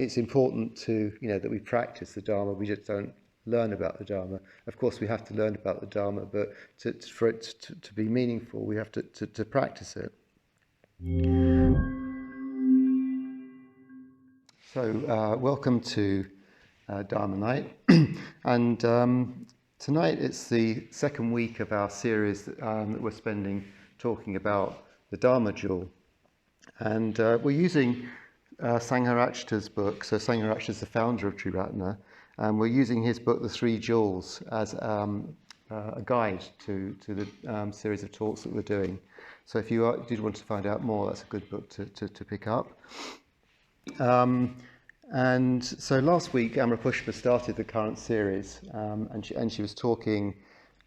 it's important to, that we practice the Dharma. We just don't learn about the Dharma. Of course, we have to learn about the Dharma, but for it to be meaningful, we have to practice it. So, welcome to Dharma Night. And tonight it's the second week of our series that we're spending talking about the Dharma Jewel. And we're using Sangharakshita's book. So Sangharakshita is the founder of Triratna, and we're using his book, The Three Jewels, as a guide to the series of talks that we're doing. So if you did want to find out more, that's a good book to pick up. And so last week, Amra Pushpa started the current series, and she was talking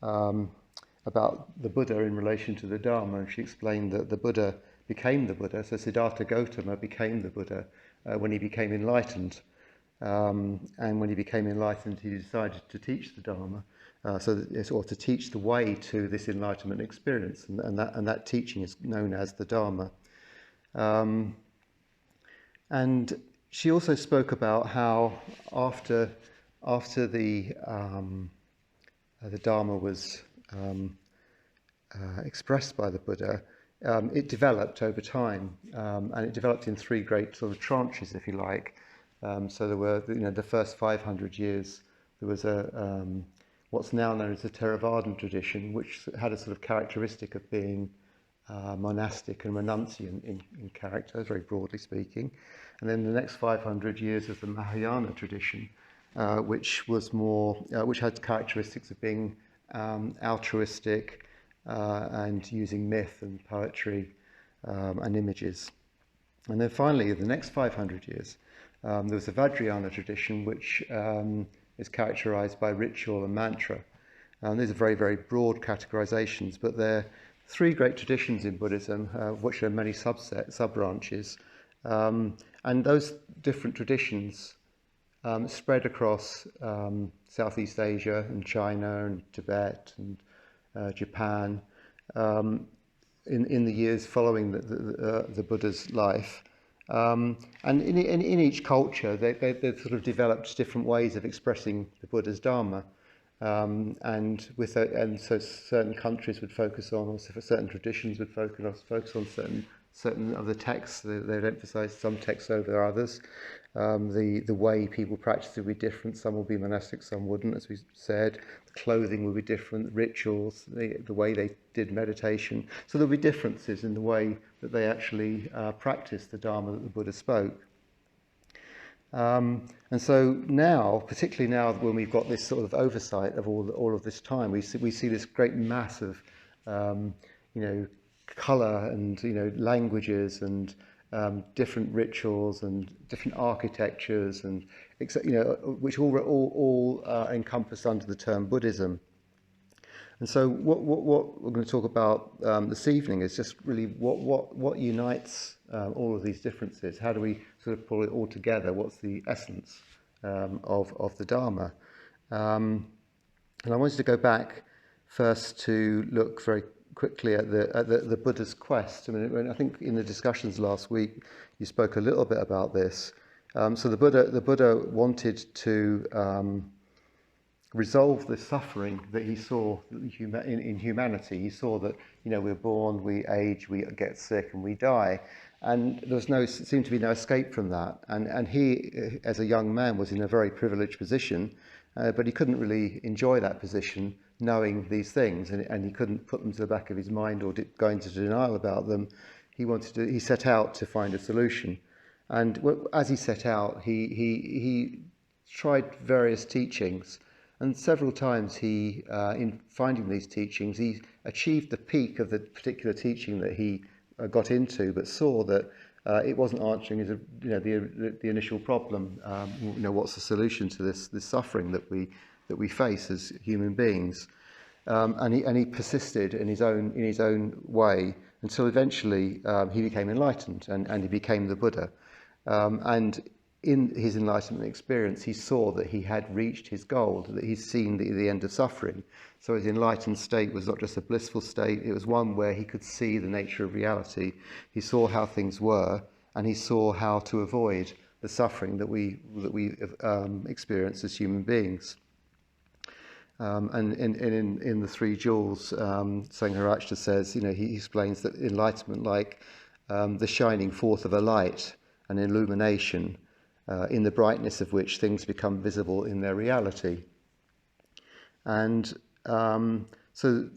about the Buddha in relation to the Dharma, and she explained that the Buddha became the Buddha. So Siddhartha Gautama became the Buddha when he became enlightened. And when he became enlightened, he decided to teach the Dharma, or to teach the way to this enlightenment experience, and that teaching is known as the Dharma. And she also spoke about how after the Dharma was expressed by the Buddha, it developed over time, and it developed in three great sort of tranches, if you like. So there were, the first 500 years, there was what's now known as the Theravadan tradition, which had a sort of characteristic of being monastic and renunciant in character, very broadly speaking. And then the next 500 years of the Mahayana tradition, which was more, which had characteristics of being altruistic and using myth and poetry and images. And then finally, the next 500 years, there was the Vajrayana tradition, which is characterized by ritual and mantra. These are very, very broad categorizations, but they're three great traditions in Buddhism, which are many sub-branches. And those different traditions spread across Southeast Asia and China and Tibet and Japan in the years following the Buddha's life. And in each culture, they sort of developed different ways of expressing the Buddha's Dharma. And so certain countries would focus on, or certain traditions would focus on certain of the texts. They'd emphasize some texts over others. The way people practice would be different. Some will be monastic, some wouldn't, as we said. The clothing would be different, rituals, the way they did meditation. So there'll be differences in the way that they actually practiced the Dharma that the Buddha spoke. And so now, particularly now when we've got this sort of oversight of all of this time, we see this great mass of, colour and, languages and different rituals and different architectures and, which all encompassed under the term Buddhism. And so what we're going to talk about this evening is just really what unites all of these differences. How do we sort of pull it all together? What's the essence of the Dharma? And I wanted to go back first to look very quickly at the Buddha's quest. I think in the discussions last week you spoke a little bit about this. So the Buddha wanted to resolve the suffering that he saw in humanity. He saw that, we're born, we age, we get sick, and we die. And there seemed to be no escape from that. And he, as a young man, was in a very privileged position, but he couldn't really enjoy that position, knowing these things, and he couldn't put them to the back of his mind or go into denial about them. He set out to find a solution. And as he set out, he tried various teachings. And several times in finding these teachings, he achieved the peak of the particular teaching that he got into, but saw that it wasn't answering his, the initial problem. What's the solution to this suffering that we face as human beings? And he persisted in his own way until eventually he became enlightened and he became the Buddha. And in his enlightenment experience, he saw that he had reached his goal, that he's seen the end of suffering. So his enlightened state was not just a blissful state, it was one where he could see the nature of reality. He saw how things were, and he saw how to avoid the suffering that we experience as human beings. And in the Three Jewels, Sangharakshita says, he explains that enlightenment, like the shining forth of a light, an illumination, in the brightness of which things become visible in their reality. And so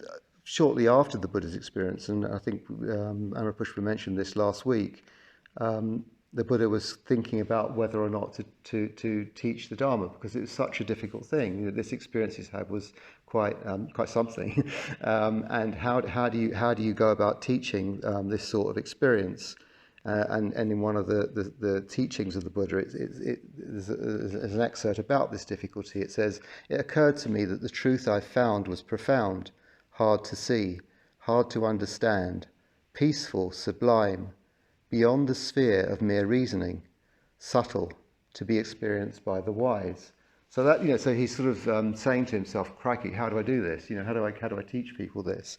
shortly after the Buddha's experience, and I think Amapushpa mentioned this last week, the Buddha was thinking about whether or not to teach the Dharma, because it was such a difficult thing. This experience he's had was quite something. And how do you go about teaching this sort of experience? And in one of the teachings of the Buddha, there's an excerpt about this difficulty. It says, "It occurred to me that the truth I found was profound, hard to see, hard to understand, peaceful, sublime, beyond the sphere of mere reasoning, subtle, to be experienced by the wise." So that, so he's sort of saying to himself, "Crikey, how do I do this? How do I teach people this?"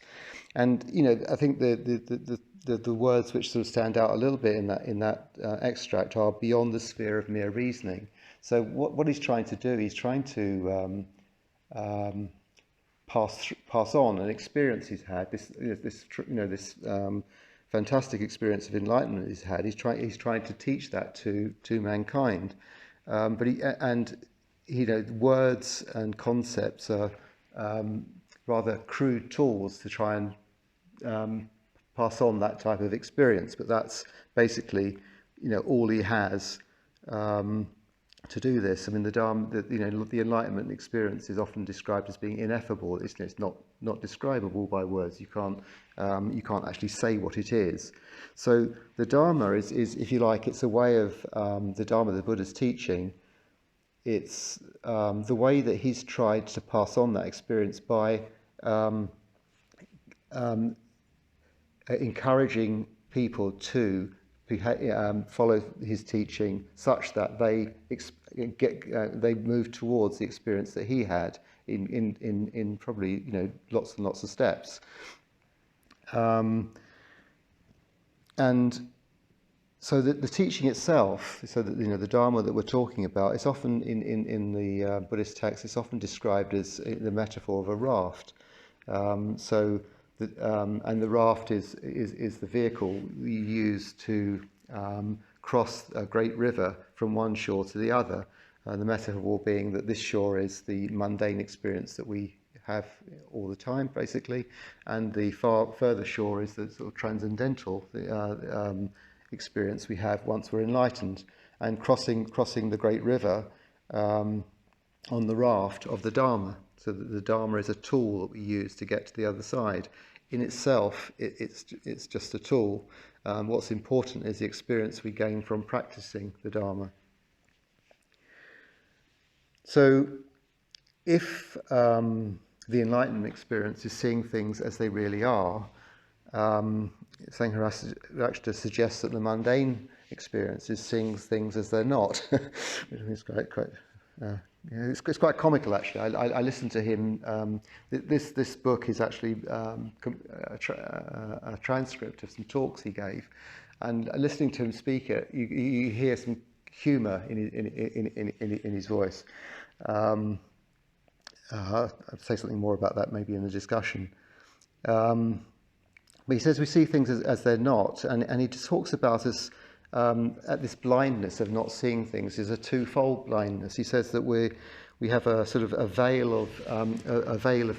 And I think the words which sort of stand out a little bit in that extract are beyond the sphere of mere reasoning. So what he's trying to do, he's trying to pass on an experience he's had. This fantastic experience of enlightenment he's had. He's trying to teach that to mankind. But words and concepts are rather crude tools to try and pass on that type of experience. But that's basically, all he has to do this. I mean, the Dharma, the Enlightenment experience is often described as being ineffable. It's not describable by words. You can't actually say what it is. So the Dharma is, if you like, it's a way of the Dharma, the Buddha's teaching. It's the way that he's tried to pass on that experience by encouraging people to follow his teaching, such that they move towards the experience that he had in probably lots and lots of steps. And so the teaching itself, so that the Dharma that we're talking about, it's often in the Buddhist text, it's often described as the metaphor of a raft. And the raft is the vehicle we use to cross a great river from one shore to the other. The metaphor being that this shore is the mundane experience that we have all the time, basically, and the far further shore is the sort of transcendental experience we have once we're enlightened. And crossing the great river on the raft of the Dharma. So that the Dharma is a tool that we use to get to the other side. In itself, it's just a tool. What's important is the experience we gain from practicing the Dharma. So, if the Enlightenment experience is seeing things as they really are, Sangharakshita suggests that the mundane experience is seeing things as they're not. It's quite comical, actually. I listened to him. This book is actually a transcript of some talks he gave, and listening to him speak it, you hear some humour in his voice. I'll say something more about that maybe in the discussion. But he says we see things as they're not, and he talks about us at this blindness of not seeing things is a twofold blindness. He says that we have a sort of a veil of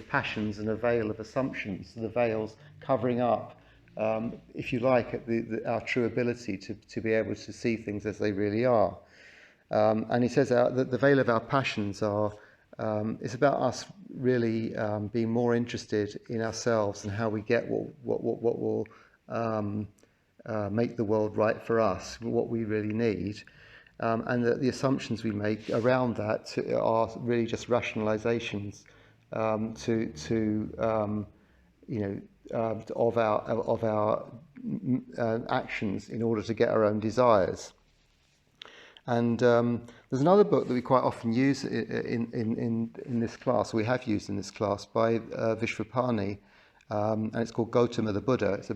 passions and a veil of assumptions. The veil's covering up, if you like, our true ability to be able to see things as they really are. And he says that the veil of our passions it's about us really being more interested in ourselves and how we get what will make the world right for us, what we really need, and that the assumptions we make around that are really just rationalizations of our actions in order to get our own desires. And there's another book that we quite often use in this class, we have used in this class, by Vishvapani, and it's called Gotum of the Buddha. It's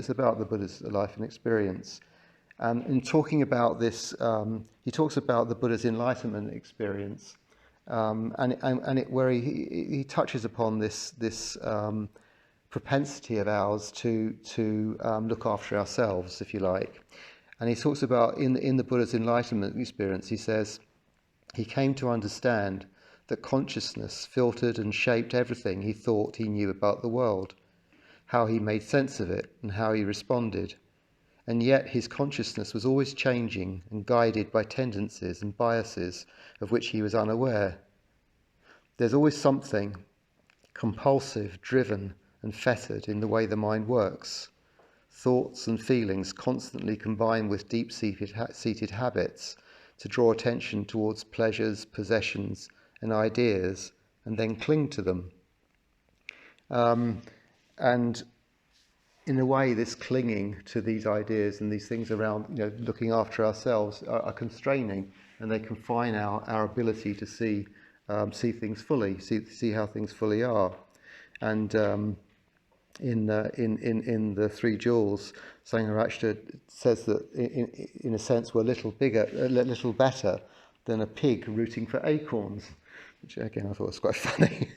about the Buddha's life and experience. And in talking about this, he talks about the Buddha's enlightenment experience, where he touches upon this propensity of ours to look after ourselves, if you like. And he talks about in the Buddha's enlightenment experience, he says, he came to understand that consciousness filtered and shaped everything he thought he knew about the world, how he made sense of it, and how he responded. And yet his consciousness was always changing and guided by tendencies and biases of which he was unaware. There's always something compulsive, driven, and fettered in the way the mind works. Thoughts and feelings constantly combine with deep-seated habits to draw attention towards pleasures, possessions, and ideas, and then cling to them. And in a way, this clinging to these ideas and these things around, looking after ourselves are constraining, and they confine our ability to see things fully, see how things fully are. And in the Three Jewels, Sangharakshita says that in a sense we're a little better than a pig rooting for acorns, which again I thought was quite funny.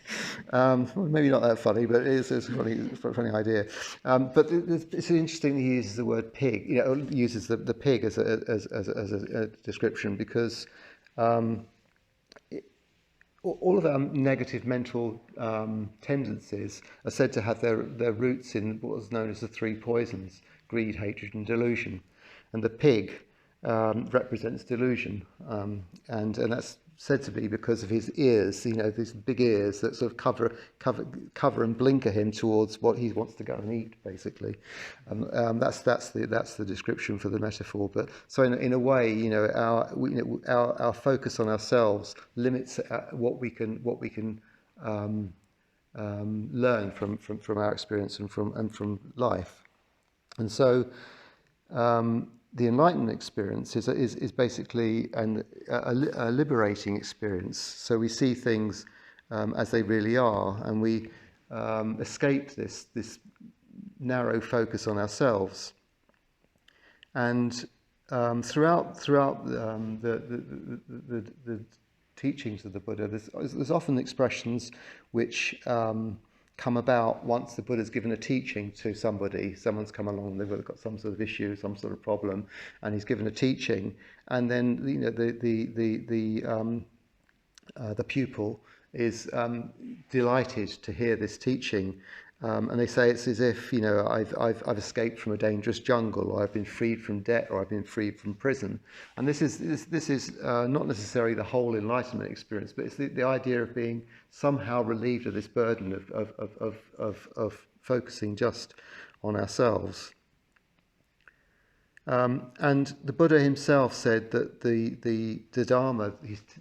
Well, maybe not that funny, but it's a funny idea. But it's interesting that he uses the word pig. Uses the pig as a description, because all of our negative mental tendencies are said to have their roots in what was known as the three poisons: greed, hatred, and delusion. And the pig represents delusion, and that's said to be because of his ears, these big ears that sort of cover and blinker him towards what he wants to go and eat, basically. That's the description for the metaphor. But so in a way, our focus on ourselves limits what we can learn from our experience and from life. And so the enlightenment experience is basically a liberating experience. So we see things as they really are, and we escape this narrow focus on ourselves. And throughout the teachings of the Buddha, there's often expressions which come about once the Buddha's given a teaching to somebody. Someone's come along, they've got some sort of issue, some sort of problem, and he's given a teaching, and then the pupil is delighted to hear this teaching. And they say it's as if, I've escaped from a dangerous jungle, or I've been freed from debt, or I've been freed from prison. And this is not necessarily the whole enlightenment experience, but it's the idea of being somehow relieved of this burden of focusing just on ourselves. And the Buddha himself said that the Dharma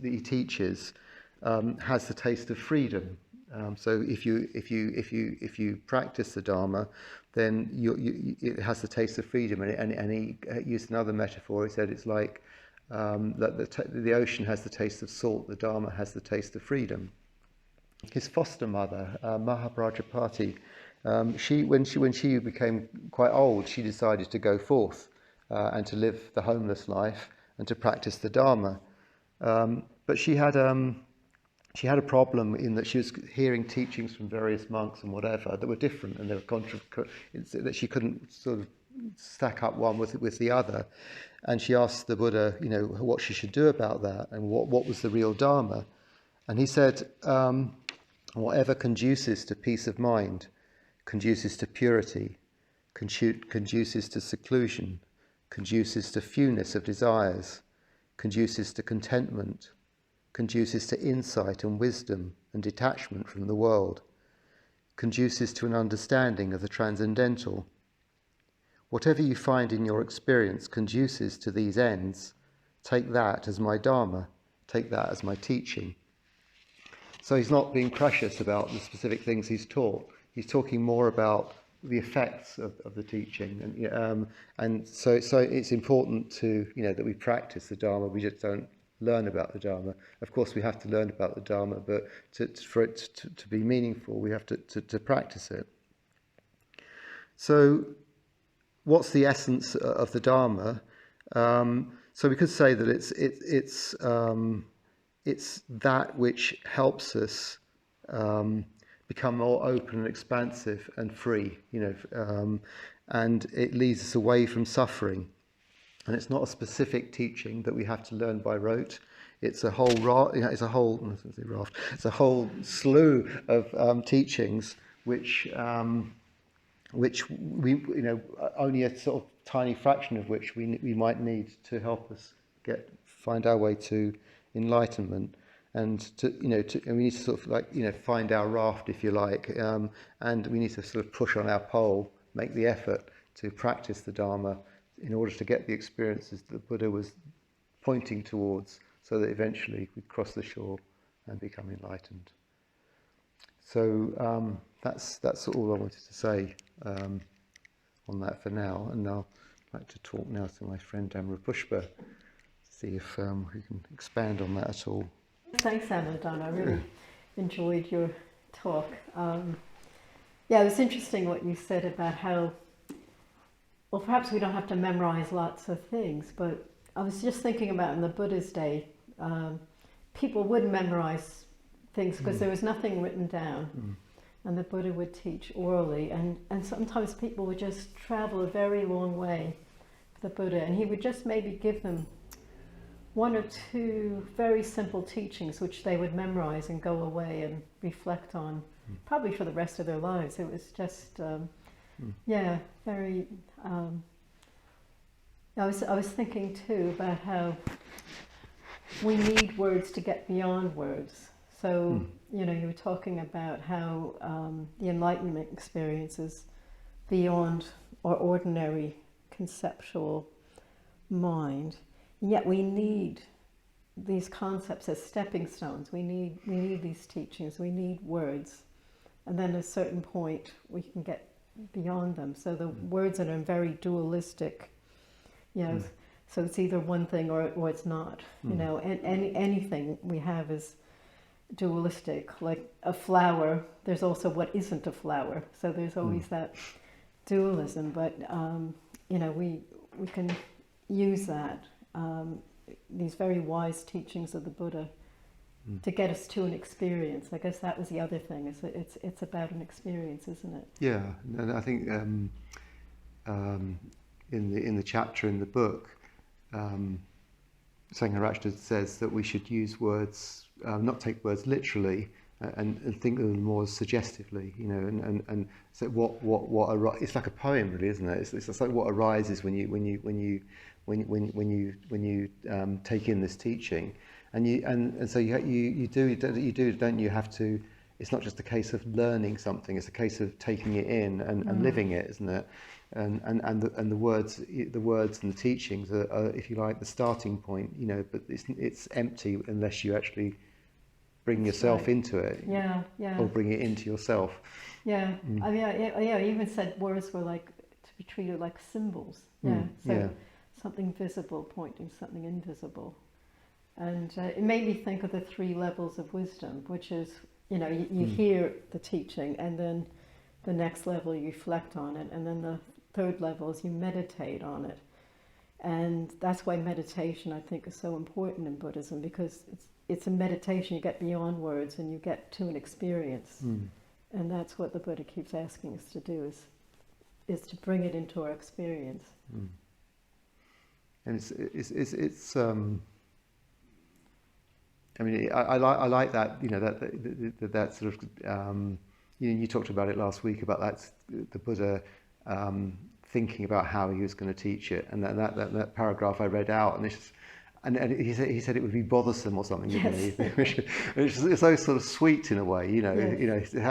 that he teaches has the taste of freedom. So if you practice the Dharma, then it has the taste of freedom. And he used another metaphor. He said it's like that the ocean has the taste of salt. The Dharma has the taste of freedom. His foster mother, Mahaprajapati, when she became quite old, she decided to go forth and to live the homeless life and to practice the Dharma. But she had a problem in that she was hearing teachings from various monks and whatever that were different, and they were that she couldn't sort of stack up one with the other. And she asked the Buddha, what she should do about that, and what was the real Dharma. And he said, whatever conduces to peace of mind, conduces to purity, conduces to seclusion, conduces to fewness of desires, conduces to contentment, conduces to insight and wisdom and detachment from the world, conduces to an understanding of the transcendental. Whatever you find in your experience conduces to these ends, take that as my Dharma, take that as my teaching. So he's not being precious about the specific things he's taught. He's talking more about the effects of the teaching, and so it's important to that we practice the Dharma. We just don't learn about the Dharma. Of course, we have to learn about the Dharma, but for it to be meaningful, we have to practice it. So, what's the essence of the Dharma? So we could say that it's that which helps us become more open and expansive and free, and it leads us away from suffering. And it's not a specific teaching that we have to learn by rote. It's a whole it's a whole it's a whole slew of teachings which we only a sort of tiny fraction of which we might need to help us find our way to enlightenment, and and we need to sort of find our raft, if you like, and we need to sort of push on our pole, make the effort to practice the Dharma in order to get the experiences that the Buddha was pointing towards, so that eventually we cross the shore and become enlightened. So that's all I wanted to say on that for now, and I'd like to talk now to my friend Pushpa, see if we can expand on that at all. Thanks, Amadon. I really enjoyed your talk. It was interesting what you said about how, well, perhaps we don't have to memorize lots of things, but I was just thinking about in the Buddha's day, people would memorize things because there was nothing written down, and the Buddha would teach orally, and sometimes people would just travel a very long way for the Buddha, and he would just maybe give them one or two very simple teachings which they would memorize and go away and reflect on, probably for the rest of their lives. It was just very I was thinking too about how we need words to get beyond words. So you were talking about how the enlightenment experience is beyond our ordinary conceptual mind, and yet we need these concepts as stepping stones. We need these teachings, we need words, and then at a certain point we can get beyond them. So the words are very dualistic, so it's either one thing or it's not, and anything we have is dualistic. Like a flower, there's also what isn't a flower, so there's always that dualism, but we can use that, these very wise teachings of the Buddha to get us to an experience. I guess that was the other thing, is that it's about an experience, isn't it? Yeah, and I think in the chapter in the book, Sangharakshita says that we should use words, not take words literally, and think of them more suggestively, and so what it's like a poem, really, isn't it? It's like what arises when you take in this teaching, and so you do, don't you, have to. It's not just a case of learning something; it's a case of taking it in and living it, isn't it? And the words and the teachings are, if you like, the starting point, but it's empty unless you actually bring yourself into it, or bring it into yourself. I mean, I even said words were like to be treated like symbols. Something visible pointing something invisible, and it made me think of the 3 levels of wisdom, which is, you hear the teaching, and then the next level you reflect on it, and then the 3rd level is you meditate on it. And that's why meditation, I think, is so important in Buddhism, because it's a meditation. You get beyond words and you get to an experience, and that's what the Buddha keeps asking us to do, is to bring it into our experience. And it's I mean, I like that, that sort of, you talked about it last week, about that, the Buddha thinking about how he was going to teach it, and that paragraph I read out, and it's just, and he said it would be bothersome or something, didn't he? It's so sort of sweet in a way,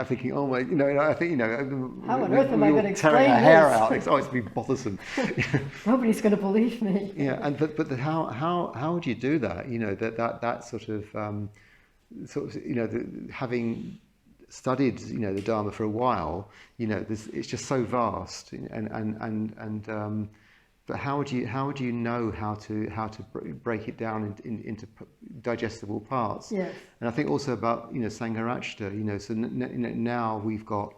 thinking, oh my, I think, how on earth am I going to explain tearing our hair out. this? It's be bothersome. Nobody's going to believe me. But how would you do that? That sort of having studied the Dharma for a while, it's just so vast, and but how would you know how to break it down into digestible parts? Yes. And I think also about Sangharakshita, so now we've got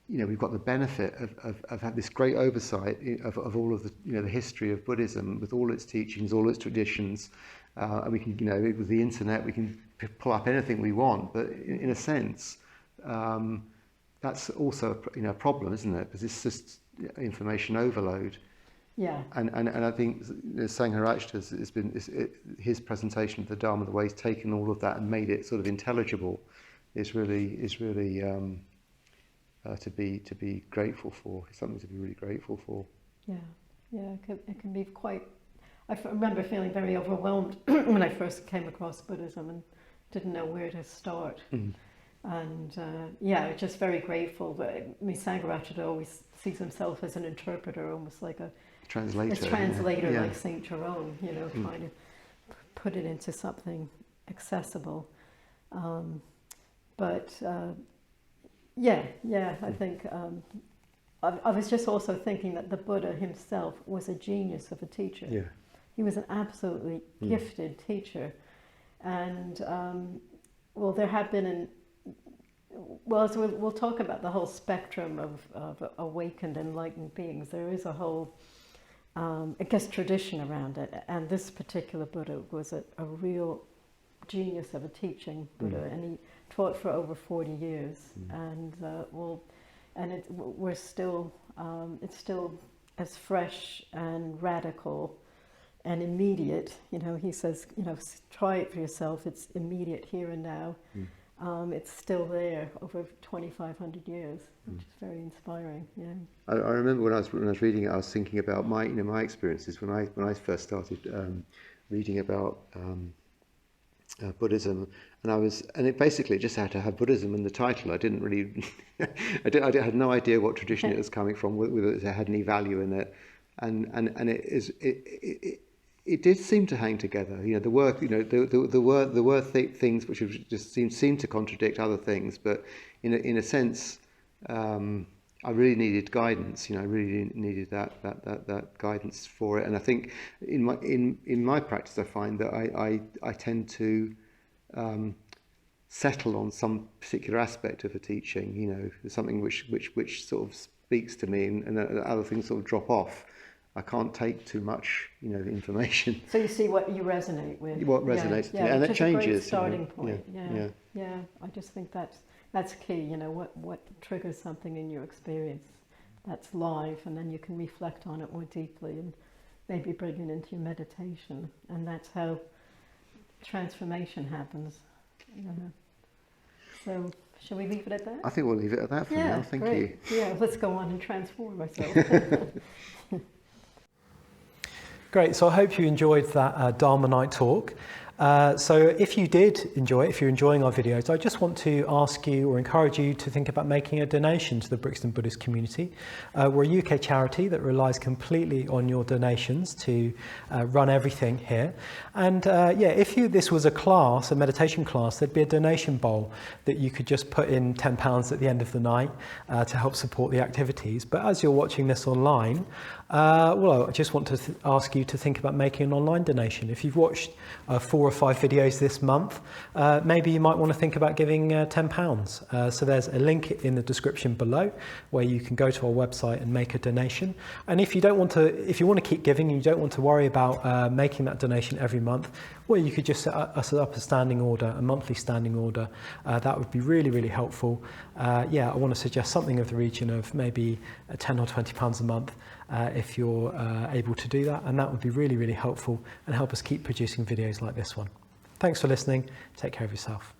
we've got the benefit of having this great oversight of all of the, the history of Buddhism with all its teachings, all its traditions. And we can, with the internet, we can pull up anything we want. But in a sense, that's also a problem, isn't it? Because it's just information overload. Yeah. And I think Sangharakshita has been his presentation of the Dharma, the way he's taken all of that and made it sort of intelligible, is really to be grateful for. It's something to be really grateful for. Yeah, it can be quite. I remember feeling very overwhelmed when I first came across Buddhism and didn't know where to start. Mm. And just very grateful. But Sangharakshita always sees himself as an interpreter, almost like a translator, like Saint Jerome. Trying to put it into something accessible. I think I was just also thinking that the Buddha himself was a genius of a teacher. Yeah. He was an absolutely gifted teacher. And, there have been so we'll talk about the whole spectrum of awakened, enlightened beings. There is a whole, tradition around it. And this particular Buddha was a real genius of a teaching Buddha, and he taught for over 40 years, it's still as fresh and radical and immediate. He says, try it for yourself. It's immediate here and now. It's still there over 2,500 years, which is very inspiring. Yeah. I remember when I was reading it, I was thinking about my experiences when I first started reading about Buddhism, and it basically just had to have Buddhism in the title. I didn't really, I had no idea what tradition it was coming from, whether it had any value in it, and it did seem to hang together. There were things which just seemed to contradict other things, but in a sense, I really needed guidance. I really needed that guidance for it. And I think in my practice, I find that I tend to settle on some particular aspect of a teaching. Something which sort of speaks to me, and other things sort of drop off. I can't take too much, information. So you see what you resonate with. What resonates with me, and that changes. A great starting point. Yeah. I just think that's key. What triggers something in your experience that's live, and then you can reflect on it more deeply and maybe bring it into your meditation, and that's how transformation happens. So, shall we leave it at that? I think we'll leave it at that for now. Thank you. Yeah, let's go on and transform ourselves. Great, so I hope you enjoyed that Dharma Night talk. So if you did enjoy it, if you're enjoying our videos, I just want to ask you or encourage you to think about making a donation to the Brixton Buddhist community. We're a UK charity that relies completely on your donations to run everything here. And if this was a meditation class, there'd be a donation bowl that you could just put in £10 at the end of the night to help support the activities. But as you're watching this online, I just want to ask you to think about making an online donation. If you've watched 4 or 5 videos this month, maybe you might want to think about giving £10. So there's a link in the description below where you can go to our website and make a donation. And if you want to keep giving and you don't want to worry about making that donation every month, well, you could just set up a monthly standing order. That would be really, really helpful. I want to suggest something of the region of maybe £10 or £20 a month if you're able to do that. And that would be really, really helpful and help us keep producing videos like this one. Thanks for listening. Take care of yourself.